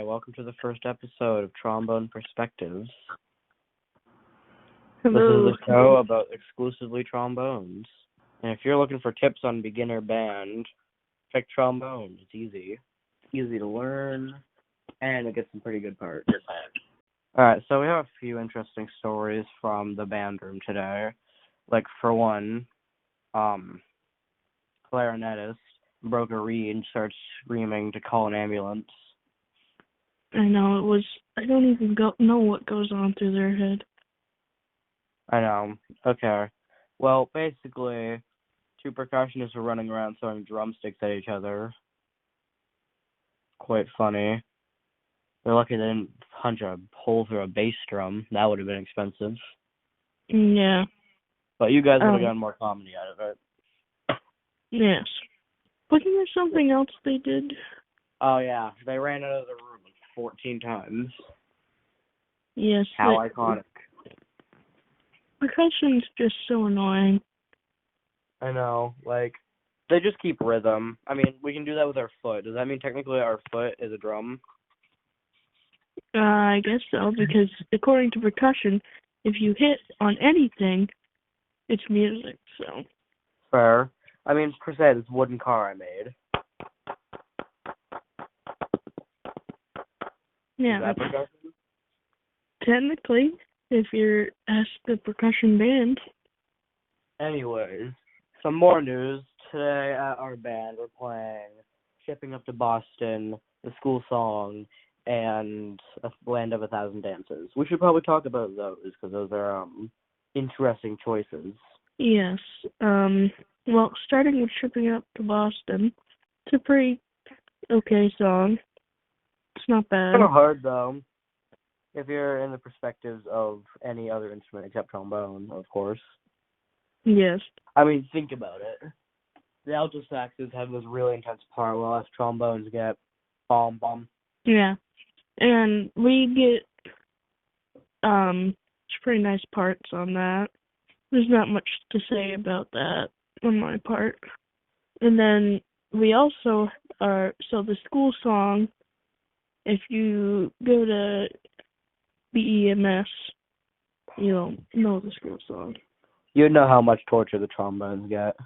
Hi, welcome to the first episode of Trombone Perspectives. This Hello. is a show about exclusively trombones. And if you're looking for tips on beginner band, check trombone. It's easy to learn, and it gets some pretty good parts. Alright, so we have a few interesting stories from the band room today. Like, for one, clarinetist broke a reed and started screaming to call an ambulance. I know, I don't even know what goes on through their head. I know. Okay. Well, basically, two percussionists were running around throwing drumsticks at each other. Quite funny. They're lucky they didn't punch a hole through a bass drum. That would have been expensive. Yeah. But you guys would have gotten more comedy out of it. Yes. Wasn't there something else they did? Oh, yeah. They ran out of the room like 14 times. Yes. How iconic. Percussion's just so annoying. I know. Like, they just keep rhythm. I mean, we can do that with our foot. Does that mean technically our foot is a drum? I guess so, because according to percussion, if you hit on anything, it's music, so. Fair. I mean, per se, this wooden car I made. Yeah. Is that percussion? Technically, if you're asked the percussion band. Anyways, some more news. Today at our band, we're playing Shipping Up to Boston, the school song, and Land of a Thousand Dances. We should probably talk about those, because those are interesting choices. Yes. Well, starting with Shipping Up to Boston, it's a pretty okay song. It's not bad. Kind of hard, though, if you're in the perspectives of any other instrument except trombone, of course. Yes. I mean, think about it. The alto saxes have this really intense part, while us trombones get bom. Yeah. And we get some pretty nice parts on that. There's not much to say about that on my part. And then we also so the school song, if you go to BEMS, you'll know the school song. You know how much torture the trombones get.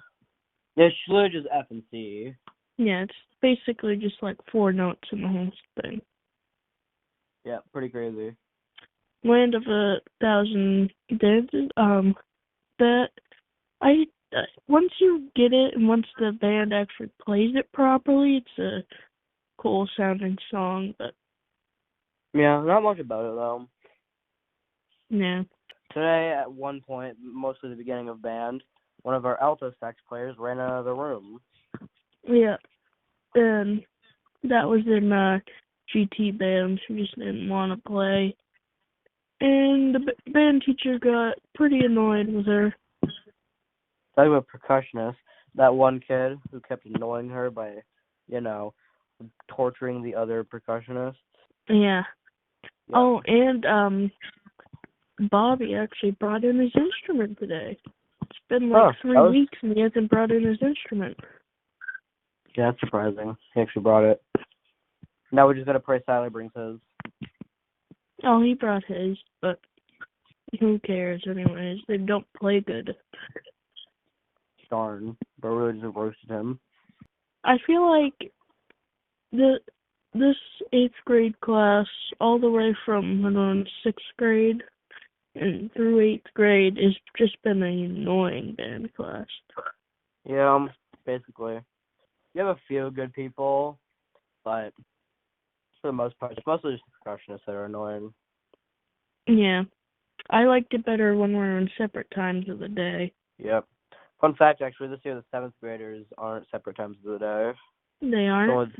It's literally just F and C. Yeah, it's basically just like 4 notes in the whole thing. Yeah, pretty crazy. Land of a Thousand Dances, that once you get it and once the band actually plays it properly, it's a cool sounding song, but Yeah, not much about it, though. yeah. Today, at one point, mostly the beginning of band, one of our alto sax players ran out of the room. Yeah, and that was in GT band. She just didn't want to play. And the band teacher got pretty annoyed with her. Talking about percussionists, that one kid who kept annoying her by, torturing the other percussionists. Yeah. Yep. Oh, and Bobby actually brought in his instrument today. It's been like 3 weeks and he hasn't brought in his instrument. Yeah, that's surprising. He actually brought it. Now we're just going to pray Skylar brings his. Oh, he brought his, but who cares anyways? They don't play good. Darn. But really just roasted him. I feel like this 8th grade class, all the way from around 6th grade and through 8th grade, has just been an annoying band class. Yeah, basically. You have a few good people, but for the most part, it's mostly just the percussionists that are annoying. Yeah. I liked it better when we were in separate times of the day. Yep. Fun fact, actually, this year the 7th graders aren't separate times of the day. They aren't?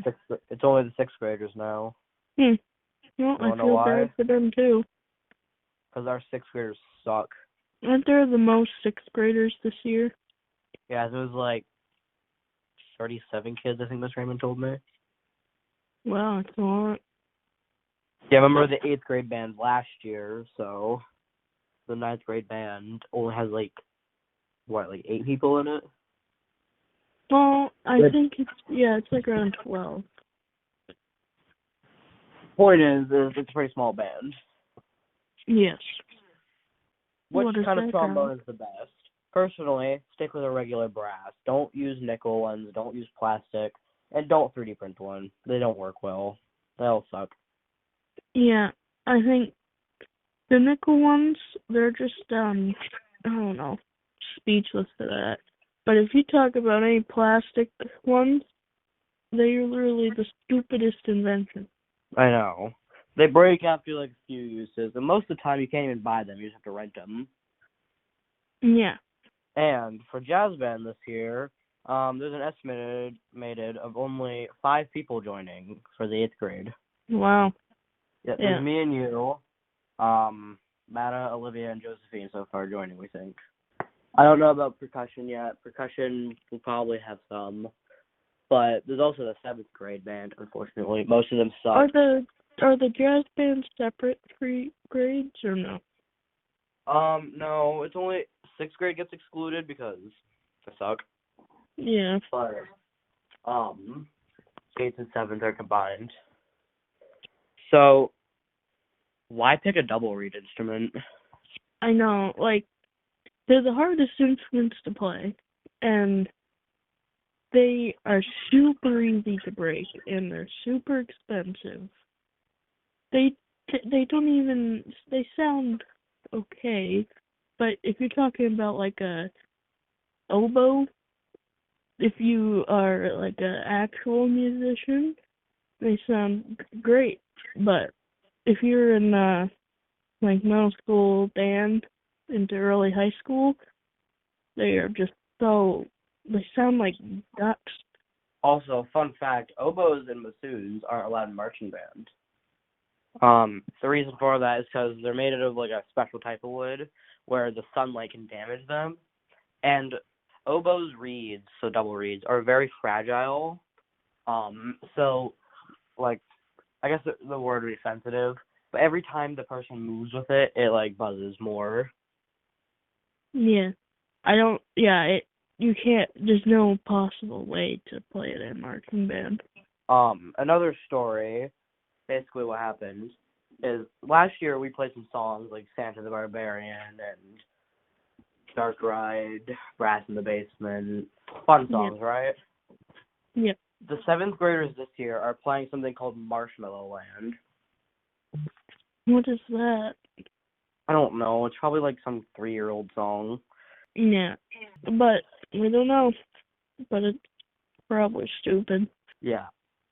It's only the 6th graders now. Well, I feel bad for them, too. Because our 6th graders suck. Aren't there the most 6th graders this year? Yeah, there was like 37 kids, I think Miss Raymond told me. Wow, it's a lot. Yeah, I remember the 8th grade band last year, so the 9th grade band only has 8 people in it? Well, I think it's like around 12. Point is it's a pretty small band. Yes. Which What is kind of that trombone about? is the best? Personally, stick with a regular brass. Don't use nickel ones. Don't use plastic. And don't 3D print one. They don't work well. They all suck. Yeah, I think the nickel ones, they're just, I don't know, speechless to that. But if you talk about any plastic ones, they're literally the stupidest invention. I know. They break after like a few uses, and most of the time you can't even buy them. You just have to rent them. Yeah. And for jazz band this year, there's an estimated of only 5 people joining for the 8th grade. Wow. Yeah, there's me and you, Matta, Olivia, and Josephine so far joining, we think. I don't know about percussion yet. Percussion will probably have some. But there's also the 7th grade band, unfortunately. Most of them suck. Are the jazz bands separate grades or no? No, it's only 6th grade gets excluded because they suck. Yeah. But 8th and 7th are combined. So why pick a double reed instrument? I know, like, they're the hardest instruments to play, and they are super easy to break, and they're super expensive. They don't even, they sound okay, but if you're talking about like a oboe, if you are like an actual musician, they sound great. But if you're in like middle school band into early high school, they are just they sound like ducks. Also, fun fact, oboes and bassoons aren't allowed in marching band. The reason for that is because they're made out of like a special type of wood where the sunlight can damage them. And oboes reeds, so double reeds, are very fragile. So like I guess the word would be sensitive, but every time the person moves with it, it like buzzes more. Yeah. You can't, there's no possible way to play it in marching band. Another story, basically what happened is last year we played some songs like Santa the Barbarian and Dark Ride, Brass in the Basement, fun songs, right? Yeah. The 7th graders this year are playing something called Marshmallow Land. What is that? I don't know. It's probably like some 3-year-old song. Yeah. But we don't know. But it's probably stupid. Yeah.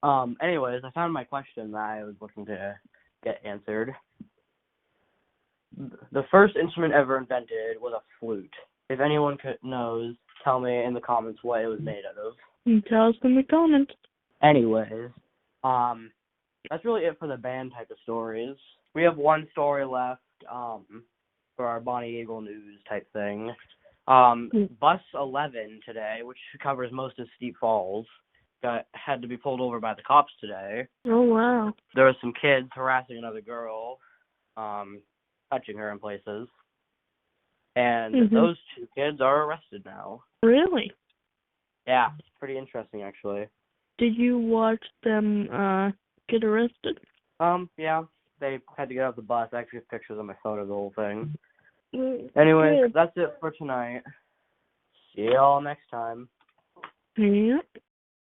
Anyways, I found my question that I was looking to get answered. The first instrument ever invented was a flute. If anyone knows, tell me in the comments what it was made out of. And tell us in the comments. Anyways, that's really it for the band type of stories. We have one story left, for our Bonnie Eagle news type thing. Bus 11 today, which covers most of Steep Falls, had to be pulled over by the cops today. Oh, wow. There were some kids harassing another girl, touching her in places. And those 2 kids are arrested now. Really? Yeah, it's pretty interesting, actually. Did you watch them get arrested? Yeah, they had to get off the bus. I actually have pictures on my phone of the whole thing. Anyway, that's it for tonight. See y'all next time. Yeah.